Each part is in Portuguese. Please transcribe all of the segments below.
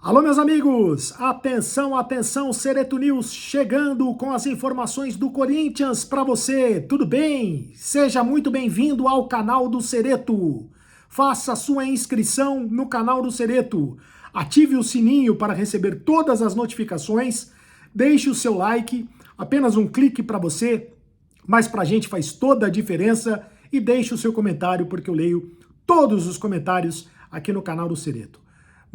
Alô, meus amigos! Atenção, atenção, Cereto News chegando com as informações do Corinthians para você. Tudo bem? Seja muito bem-vindo ao canal do Cereto. Faça sua inscrição no canal do Cereto. Ative o sininho para receber todas as notificações. Deixe o seu like, apenas um clique para você, mas para a gente faz toda a diferença. E deixe o seu comentário, porque eu leio todos os comentários aqui no canal do Cereto.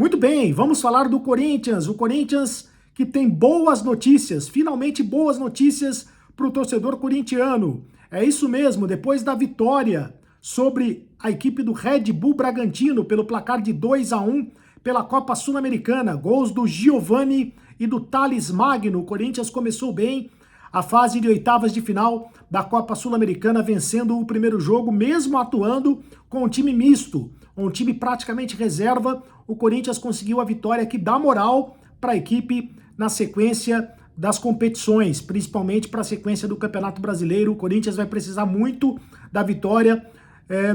Muito bem, vamos falar do Corinthians. O Corinthians que tem boas notícias, finalmente boas notícias para o torcedor corintiano. É isso mesmo, depois da vitória sobre a equipe do Red Bull Bragantino pelo placar de 2-1 pela Copa Sul-Americana, gols do Giovani e do Thales Magno. O Corinthians começou bem a fase de oitavas de final da Copa Sul-Americana, vencendo o primeiro jogo, mesmo atuando com um time misto, um time praticamente reserva. O Corinthians conseguiu a vitória que dá moral para a equipe na sequência das competições, principalmente para a sequência do Campeonato Brasileiro. O Corinthians vai precisar muito da vitória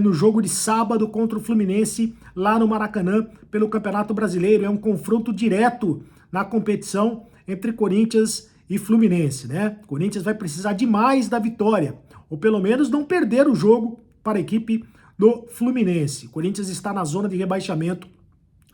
no jogo de sábado contra o Fluminense, lá no Maracanã, pelo Campeonato Brasileiro. É um confronto direto na competição entre Corinthians e Fluminense, né? O Corinthians vai precisar demais da vitória, ou pelo menos não perder o jogo para a equipe do Fluminense. O Corinthians está na zona de rebaixamento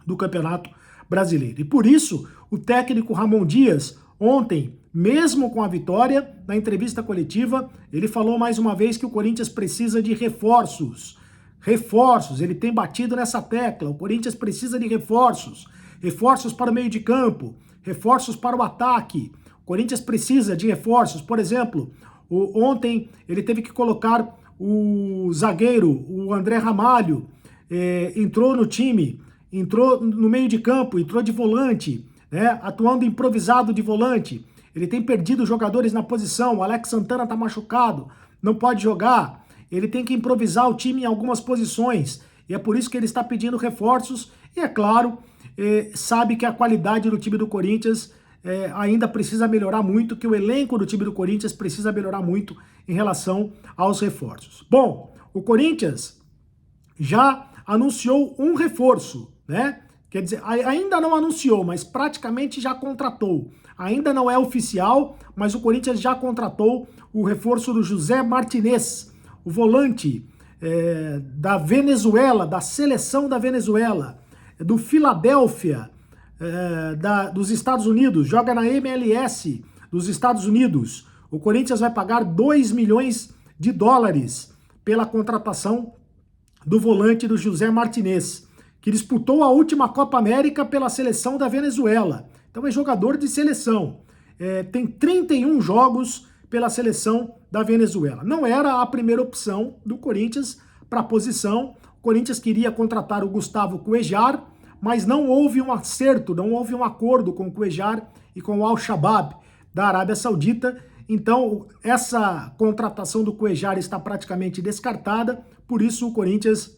do Campeonato Brasileiro. E por isso, o técnico Ramon Dias, ontem, mesmo com a vitória, na entrevista coletiva, ele falou mais uma vez que o Corinthians precisa de reforços. Reforços, ele tem batido nessa tecla. O Corinthians precisa de reforços. Reforços para o meio de campo, reforços para o ataque. O Corinthians precisa de reforços. Por exemplo, ontem ele teve que colocar o zagueiro, o André Ramalho, entrou no time, entrou no meio de campo, entrou de volante, né, atuando improvisado de volante. Ele tem perdido jogadores na posição. O Alex Santana está machucado, não pode jogar. Ele tem que improvisar o time em algumas posições. E é por isso que ele está pedindo reforços. E é claro, sabe que a qualidade do time do Corinthians ainda precisa melhorar muito, que o elenco do time do Corinthians precisa melhorar muito em relação aos reforços. Bom, o Corinthians já anunciou um reforço, né? Quer dizer, ainda não anunciou, mas praticamente já contratou. Ainda não é oficial, mas o Corinthians já contratou o reforço do José Martinez, o volante da Venezuela, da seleção da Venezuela, do Philadelphia, dos Estados Unidos, joga na MLS dos Estados Unidos. O Corinthians vai pagar 2 milhões de dólares pela contratação do volante do José Martinez, que disputou a última Copa América pela seleção da Venezuela. Então é jogador de seleção. Tem 31 jogos pela seleção da Venezuela. Não era a primeira opção do Corinthians para a posição. O Corinthians queria contratar o Gustavo Cuéllar, mas não houve um acerto, não houve um acordo com o Cuéllar e com o Al-Shabaab da Arábia Saudita. Então, essa contratação do Cuéllar está praticamente descartada, por isso o Corinthians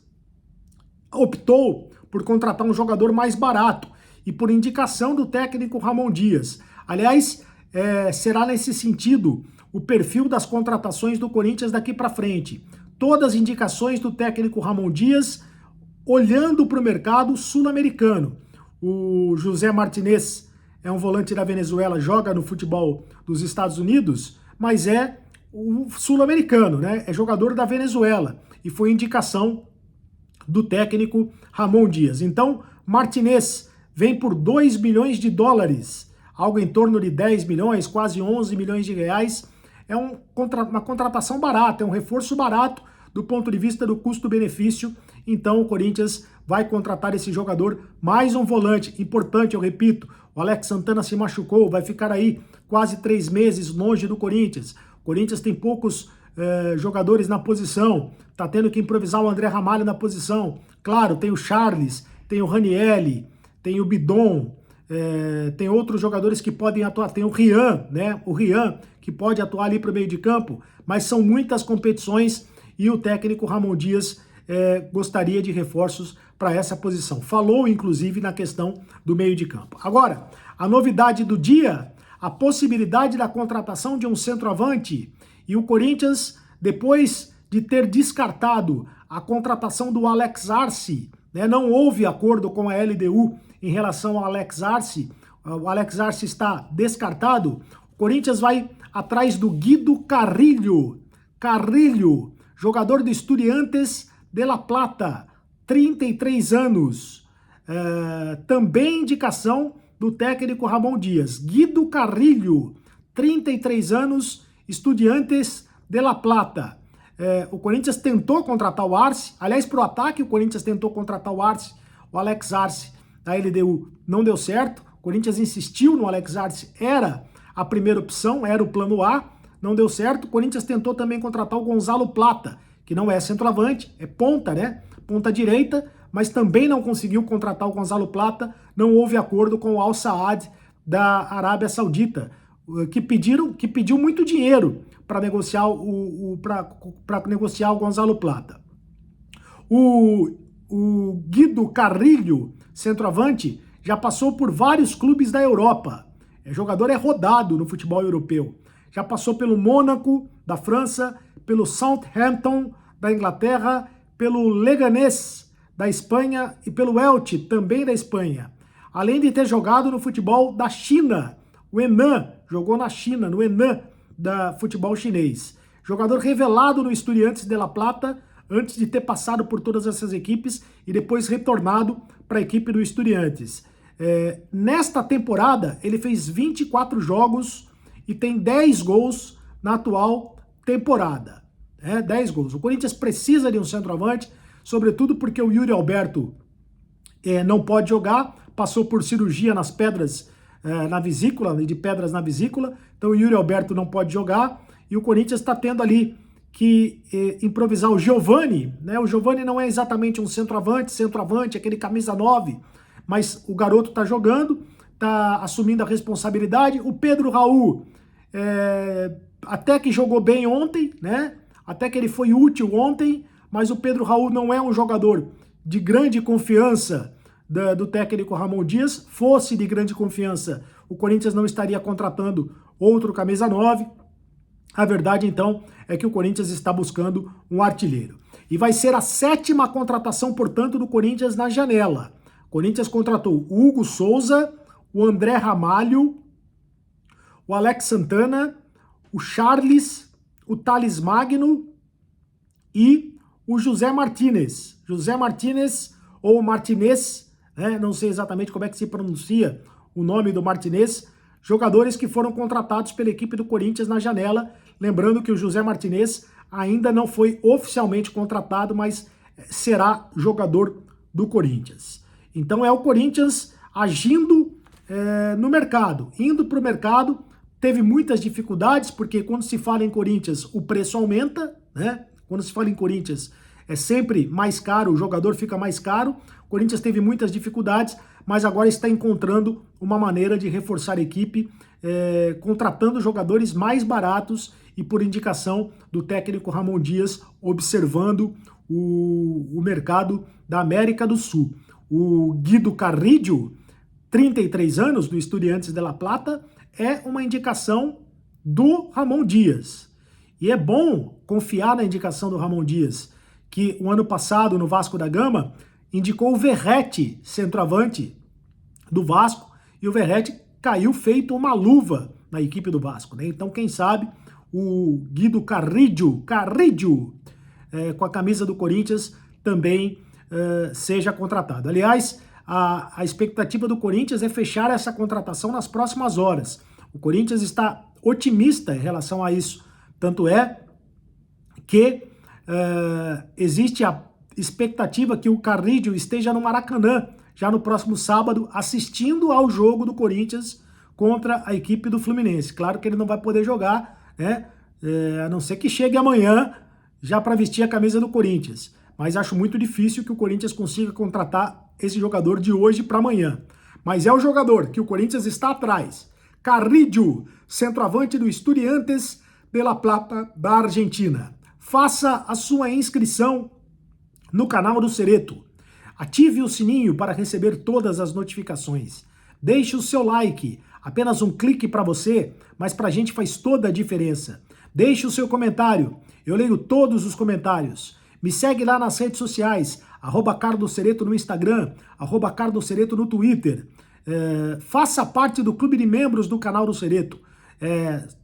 optou por contratar um jogador mais barato e por indicação do técnico Ramon Dias. Aliás, será nesse sentido o perfil das contratações do Corinthians daqui para frente. Todas as indicações do técnico Ramon Dias olhando para o mercado sul-americano. O José Martinez é um volante da Venezuela, joga no futebol dos Estados Unidos, mas é o sul-americano, né? É jogador da Venezuela e foi indicação do técnico Ramon Dias. Então, Martinez vem por 2 milhões de dólares, algo em torno de 10 milhões, quase 11 milhões de reais. É uma contratação barata, é um reforço barato do ponto de vista do custo-benefício. Então o Corinthians vai contratar esse jogador, mais um volante importante, eu repito. O Alex Santana se machucou, vai ficar aí quase 3 meses longe do Corinthians. O Corinthians tem poucos jogadores na posição, tá tendo que improvisar o André Ramalho na posição. Claro, tem o Charles, tem o Ranieri, tem o Bidon, tem outros jogadores que podem atuar, tem o Rian, né? O Rian, que pode atuar ali para o meio de campo, mas são muitas competições e o técnico Ramon Dias gostaria de reforços para essa posição. Falou, inclusive, na questão do meio de campo. Agora, a novidade do dia, a possibilidade da contratação de um centroavante. E o Corinthians, depois de ter descartado a contratação do Alex Arce, né, não houve acordo com a LDU em relação ao Alex Arce. O Alex Arce está descartado. O Corinthians vai atrás do Guido Carrillo. Carrillo, jogador do Estudiantes de La Plata, 33 anos. Também indicação do técnico Ramon Dias. Guido Carrillo, 33 anos, Estudiantes de La Plata. O Corinthians tentou contratar o Arce. Aliás, para o ataque, o Corinthians tentou contratar o Arce, o Alex Arce. Da LDU não deu certo. O Corinthians insistiu no Alex Arce, era a primeira opção, era o plano A, não deu certo. O Corinthians tentou também contratar o Gonzalo Plata, que não é centroavante, é ponta, né? Ponta direita, mas também não conseguiu contratar o Gonzalo Plata. Não houve acordo com o Al Saad da Arábia Saudita, que pediu muito dinheiro para negociar negociar o Gonzalo Plata. O Guido Carrillo, centroavante, já passou por vários clubes da Europa. O jogador é rodado no futebol europeu. Já passou pelo Mônaco, da França, pelo Southampton, da Inglaterra, pelo Leganés, da Espanha, e pelo Elche, também da Espanha. Além de ter jogado no futebol da China, o Henan, jogou na China, no Henan, da futebol chinês. Jogador revelado no Estudiantes de La Plata, antes de ter passado por todas essas equipes e depois retornado para a equipe do Estudiantes. Nesta temporada, ele fez 24 jogos e tem 10 gols na atual temporada. 10 gols. O Corinthians precisa de um centroavante, sobretudo porque o Yuri Alberto não pode jogar, passou por cirurgia nas pedras na vesícula, de pedras na vesícula, então o Yuri Alberto não pode jogar, e o Corinthians está tendo ali que improvisar o Giovani, né? O Giovani não é exatamente um centroavante, aquele camisa 9, mas o garoto está jogando, está assumindo a responsabilidade. O Pedro Raul, até que jogou bem ontem, né? Até que ele foi útil ontem, mas o Pedro Raul não é um jogador de grande confiança do técnico Ramon Dias. Fosse de grande confiança, o Corinthians não estaria contratando outro camisa 9. A verdade, então, é que o Corinthians está buscando um artilheiro. E vai ser a 7ª contratação, portanto, do Corinthians na janela. O Corinthians contratou o Hugo Souza, o André Ramalho, o Alex Santana, o Charles, o Thales Magno e o José Martinez. José Martinez ou Martinez, né? Não sei exatamente como é que se pronuncia o nome do Martinez. Jogadores que foram contratados pela equipe do Corinthians na janela. Lembrando que o José Martinez ainda não foi oficialmente contratado, mas será jogador do Corinthians. Então é o Corinthians agindo no mercado, indo para o mercado. Teve muitas dificuldades, porque quando se fala em Corinthians, o preço aumenta, né? Quando se fala em Corinthians, é sempre mais caro, o jogador fica mais caro. O Corinthians teve muitas dificuldades, mas agora está encontrando uma maneira de reforçar a equipe, contratando jogadores mais baratos e por indicação do técnico Ramon Dias, observando o mercado da América do Sul. O Guido Carrillo, 33 anos, do Estudiantes de La Plata, é uma indicação do Ramon Dias. E é bom confiar na indicação do Ramon Dias, que o ano passado, no Vasco da Gama, indicou o Verratti, centroavante do Vasco, e o Verratti caiu feito uma luva na equipe do Vasco, né? Então, quem sabe, o Guido Carrillo, com a camisa do Corinthians, também seja contratado. Aliás, a expectativa do Corinthians é fechar essa contratação nas próximas horas. O Corinthians está otimista em relação a isso. Tanto é que existe a expectativa que o Carrillo esteja no Maracanã, já no próximo sábado, assistindo ao jogo do Corinthians contra a equipe do Fluminense. Claro que ele não vai poder jogar, né? A não ser que chegue amanhã já para vestir a camisa do Corinthians. Mas acho muito difícil que o Corinthians consiga contratar esse jogador de hoje para amanhã. Mas é o jogador que o Corinthians está atrás. Carrillo, centroavante do Estudiantes de La Plata, da Argentina. Faça a sua inscrição no canal do Cereto. Ative o sininho para receber todas as notificações. Deixe o seu like, apenas um clique para você, mas para a gente faz toda a diferença. Deixe o seu comentário, eu leio todos os comentários. Me segue lá nas redes sociais, @CarlosCereto no Instagram, @CarlosCereto no Twitter. Faça parte do clube de membros do canal do Cereto.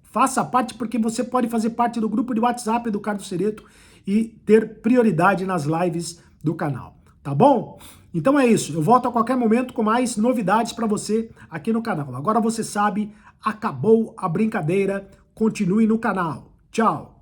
Faça parte porque você pode fazer parte do grupo de WhatsApp do Carlos Cereto e ter prioridade nas lives do canal, tá bom? Então é isso, eu volto a qualquer momento com mais novidades para você aqui no canal. Agora você sabe, acabou a brincadeira, continue no canal. Tchau!